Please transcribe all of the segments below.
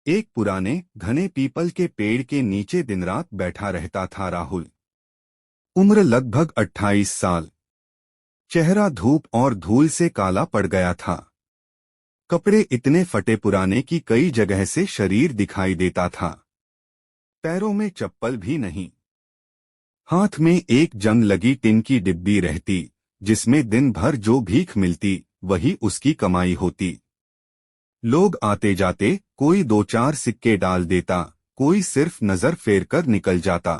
एक पुराने घने पीपल के पेड़ के नीचे दिन रात बैठा रहता था राहुल। उम्र लगभग 28 साल। चेहरा धूप और धूल से काला पड़ गया था। कपड़े इतने फटे पुराने कि कई जगह से शरीर दिखाई देता था। पैरों में चप्पल भी नहीं। हाथ में एक जंग लगी टिन की डिब्बी रहती, जिसमें दिन भर जो भीख मिलती वही उसकी कमाई होती। लोग आते जाते, कोई दो चार सिक्के डाल देता, कोई सिर्फ नजर फेर कर निकल जाता।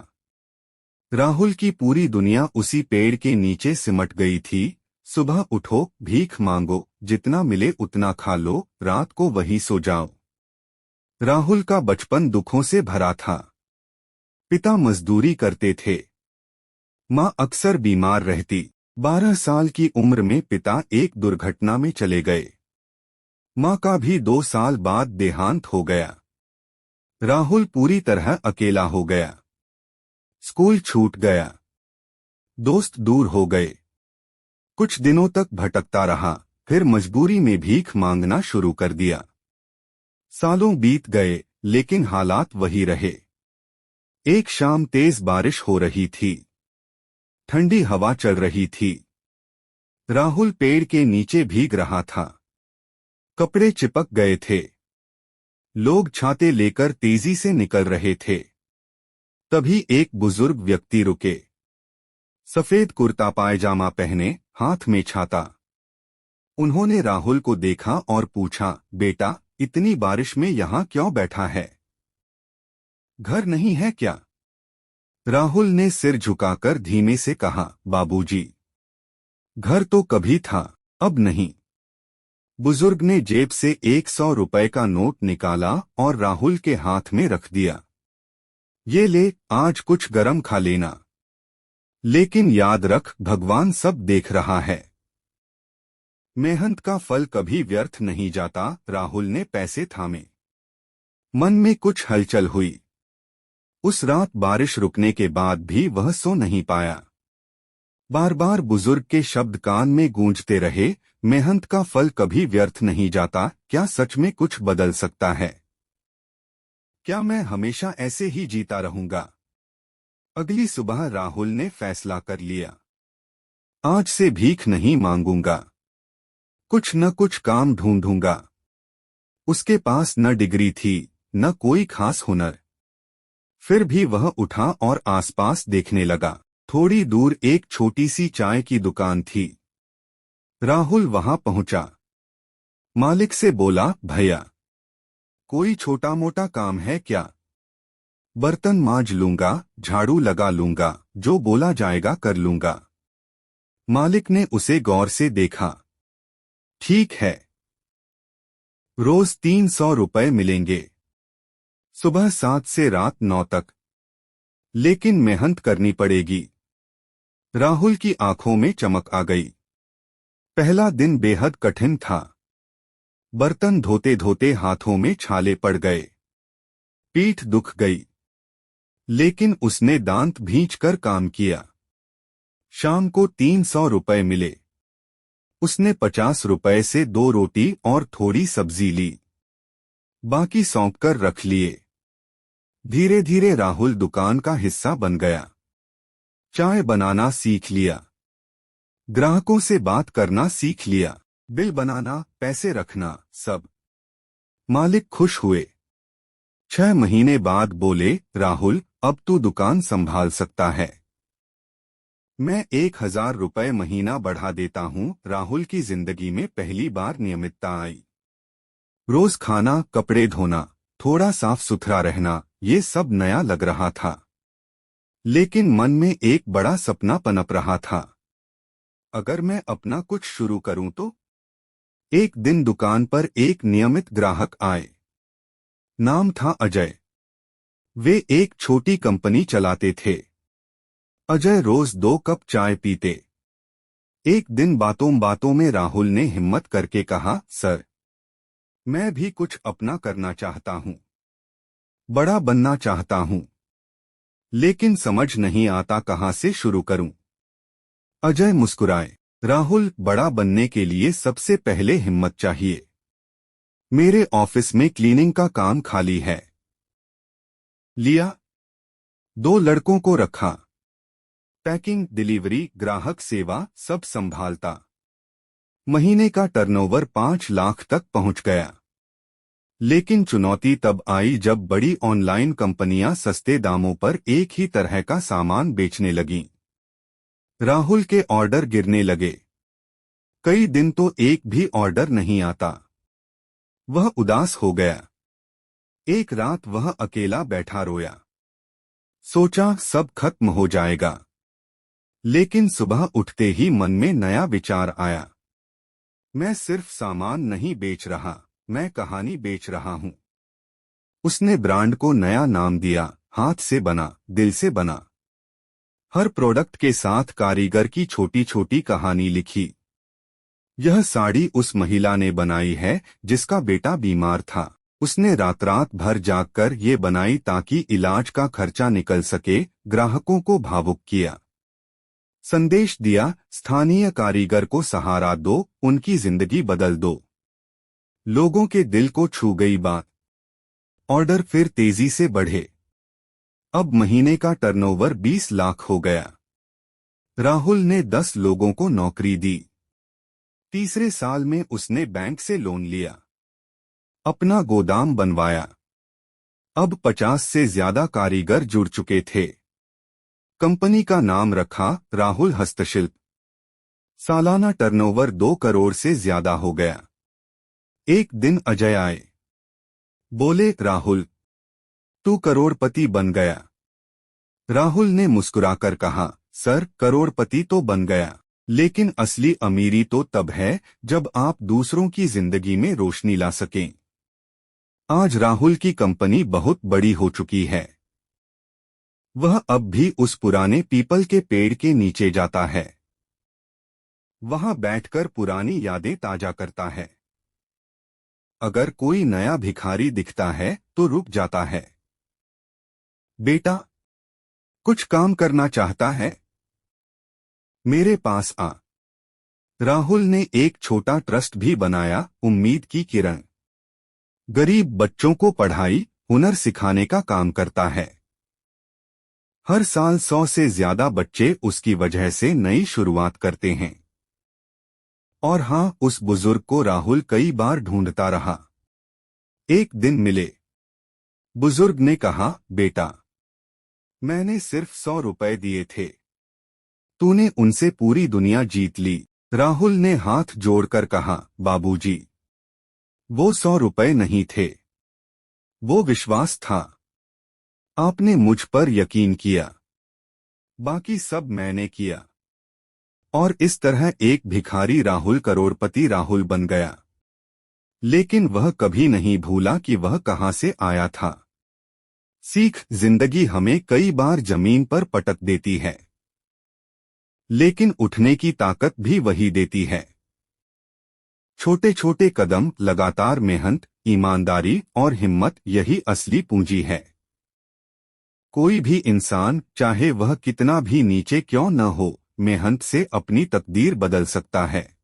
राहुल की पूरी दुनिया उसी पेड़ के नीचे सिमट गई थी। सुबह उठो, भीख मांगो, जितना मिले उतना खा लो, रात को वही सो जाओ। राहुल का बचपन दुखों से भरा था। पिता मजदूरी करते थे। माँ अक्सर बीमार रहती। 12 साल की उम्र में पिता एक दुर्घटना में चले गए। माँ का भी 2 साल बाद देहांत हो गया। राहुल पूरी तरह अकेला हो गया। स्कूल छूट गया। दोस्त दूर हो गए। कुछ दिनों तक भटकता रहा, फिर मजबूरी में भीख मांगना शुरू कर दिया। सालों बीत गए, लेकिन हालात वही रहे। एक शाम तेज बारिश हो रही थी। ठंडी हवा चल रही थी। राहुल पेड़ के नीचे भीग रहा था। कपड़े चिपक गए थे। लोग छाते लेकर तेजी से निकल रहे थे। तभी एक बुजुर्ग व्यक्ति रुके। सफेद कुर्ता पायजामा पहने, हाथ में छाता। उन्होंने राहुल को देखा और पूछा, बेटा, इतनी बारिश में यहाँ क्यों बैठा है? घर नहीं है क्या? राहुल ने सिर झुकाकर धीमे से कहा, बाबूजी, घर तो कभी था, अब नहीं। बुजुर्ग ने जेब से 100 रुपए का नोट निकाला और राहुल के हाथ में रख दिया। ये ले, आज कुछ गरम खा लेना। लेकिन याद रख, भगवान सब देख रहा है। मेहनत का फल कभी व्यर्थ नहीं जाता। राहुल ने पैसे थामे। मन में कुछ हलचल हुई। उस रात बारिश रुकने के बाद भी वह सो नहीं पाया। बार बार बुजुर्ग के शब्द कान में गूंजते रहे, मेहनत का फल कभी व्यर्थ नहीं जाता। क्या सच में कुछ बदल सकता है? क्या मैं हमेशा ऐसे ही जीता रहूंगा? अगली सुबह राहुल ने फैसला कर लिया, आज से भीख नहीं मांगूंगा, कुछ न कुछ काम ढूंढूंगा। उसके पास न डिग्री थी, न कोई खास हुनर। फिर भी वह उठा और आसपास देखने लगा। थोड़ी दूर एक छोटी सी चाय की दुकान थी। राहुल वहां पहुंचा। मालिक से बोला, भैया, कोई छोटा मोटा काम है क्या? बर्तन मांज लूंगा, झाड़ू लगा लूंगा, जो बोला जाएगा कर लूंगा। मालिक ने उसे गौर से देखा। ठीक है, रोज 300 रुपए मिलेंगे, सुबह 7 से रात 9 तक। लेकिन मेहनत करनी पड़ेगी। राहुल की आंखों में चमक आ गई। पहला दिन बेहद कठिन था। बर्तन धोते धोते हाथों में छाले पड़ गए। पीठ दुख गई। लेकिन उसने दांत भींचकर काम किया। शाम को 300 रुपए मिले। उसने 50 रुपए से 2 रोटी और थोड़ी सब्जी ली। बाकी सौंप कर रख लिए। धीरे धीरे राहुल दुकान का हिस्सा बन गया। चाय बनाना सीख लिया। ग्राहकों से बात करना सीख लिया। बिल बनाना, पैसे रखना, सब। मालिक खुश हुए। 6 महीने बाद बोले, राहुल, अब तू दुकान संभाल सकता है। मैं 1000 रुपए महीना बढ़ा देता हूँ। राहुल की जिंदगी में पहली बार नियमितता आई। रोज खाना, कपड़े धोना, थोड़ा साफ सुथरा रहना, ये सब नया लग रहा था। लेकिन मन में एक बड़ा सपना पनप रहा था। अगर मैं अपना कुछ शुरू करूं तो? एक दिन दुकान पर एक नियमित ग्राहक आए। नाम था अजय। वे एक छोटी कंपनी चलाते थे। अजय रोज 2 कप चाय पीते। एक दिन बातों बातों में राहुल ने हिम्मत करके कहा, सर, मैं भी कुछ अपना करना चाहता हूँ, बड़ा बनना चाहता हूँ, लेकिन समझ नहीं आता कहाँ से शुरू करूँ। अजय मुस्कुराए। राहुल, बड़ा बनने के लिए सबसे पहले हिम्मत चाहिए। मेरे ऑफिस में क्लीनिंग का काम खाली है। लिया। 2 लड़कों को रखा। पैकिंग, डिलीवरी, ग्राहक सेवा सब संभालता। महीने का टर्नओवर 5 लाख तक पहुंच गया। लेकिन चुनौती तब आई जब बड़ी ऑनलाइन कंपनियां सस्ते दामों पर एक ही तरह का सामान बेचने लगीं। राहुल के ऑर्डर गिरने लगे। कई दिन तो एक भी ऑर्डर नहीं आता। वह उदास हो गया। एक रात वह अकेला बैठा रोया। सोचा सब खत्म हो जाएगा। लेकिन सुबह उठते ही मन में नया विचार आया। मैं सिर्फ सामान नहीं बेच रहा, मैं कहानी बेच रहा हूं। उसने ब्रांड को नया नाम दिया, हाथ से बना, दिल से बना। हर प्रोडक्ट के साथ कारीगर की छोटी छोटी कहानी लिखी। यह साड़ी उस महिला ने बनाई है जिसका बेटा बीमार था। उसने रात रात भर जागकर ये बनाई ताकि इलाज का खर्चा निकल सके। ग्राहकों को भावुक किया। संदेश दिया, स्थानीय कारीगर को सहारा दो, उनकी जिंदगी बदल दो। लोगों के दिल को छू गई बात। ऑर्डर फिर तेजी से बढ़े। अब महीने का टर्नओवर 20 लाख हो गया। राहुल ने 10 लोगों को नौकरी दी। तीसरे साल में उसने बैंक से लोन लिया। अपना गोदाम बनवाया। अब 50 से ज्यादा कारीगर जुड़ चुके थे। कंपनी का नाम रखा राहुल हस्तशिल्प। सालाना टर्नओवर 2 करोड़ से ज्यादा हो गया। एक दिन अजय आए। बोले, राहुल, तू करोड़पति बन गया। राहुल ने मुस्कुराकर कहा, सर, करोड़पति तो बन गया, लेकिन असली अमीरी तो तब है जब आप दूसरों की जिंदगी में रोशनी ला सकें। आज राहुल की कंपनी बहुत बड़ी हो चुकी है। वह अब भी उस पुराने पीपल के पेड़ के नीचे जाता है। वहां बैठकर पुरानी यादें ताजा करता है। अगर कोई नया भिखारी दिखता है तो रुक जाता है। बेटा, कुछ काम करना चाहता है? मेरे पास आ। राहुल ने एक छोटा ट्रस्ट भी बनाया, उम्मीद की किरण। गरीब बच्चों को पढ़ाई, हुनर सिखाने का काम करता है। हर साल 100 से ज्यादा बच्चे उसकी वजह से नई शुरुआत करते हैं। और हाँ, उस बुजुर्ग को राहुल कई बार ढूंढता रहा। एक दिन मिले। बुजुर्ग ने कहा, बेटा, मैंने सिर्फ 100 रुपए दिए थे। तूने उनसे पूरी दुनिया जीत ली। राहुल ने हाथ जोड़कर कहा, बाबूजी, वो 100 रुपए नहीं थे, वो विश्वास था। आपने मुझ पर यकीन किया, बाकी सब मैंने किया। और इस तरह एक भिखारी राहुल करोड़पति राहुल बन गया। लेकिन वह कभी नहीं भूला कि वह कहां से आया था। सीख, जिंदगी हमें कई बार जमीन पर पटक देती है, लेकिन उठने की ताकत भी वही देती है। छोटे छोटे कदम, लगातार मेहनत, ईमानदारी और हिम्मत, यही असली पूंजी है। कोई भी इंसान, चाहे वह कितना भी नीचे क्यों न हो, मेहनत से अपनी तकदीर बदल सकता है।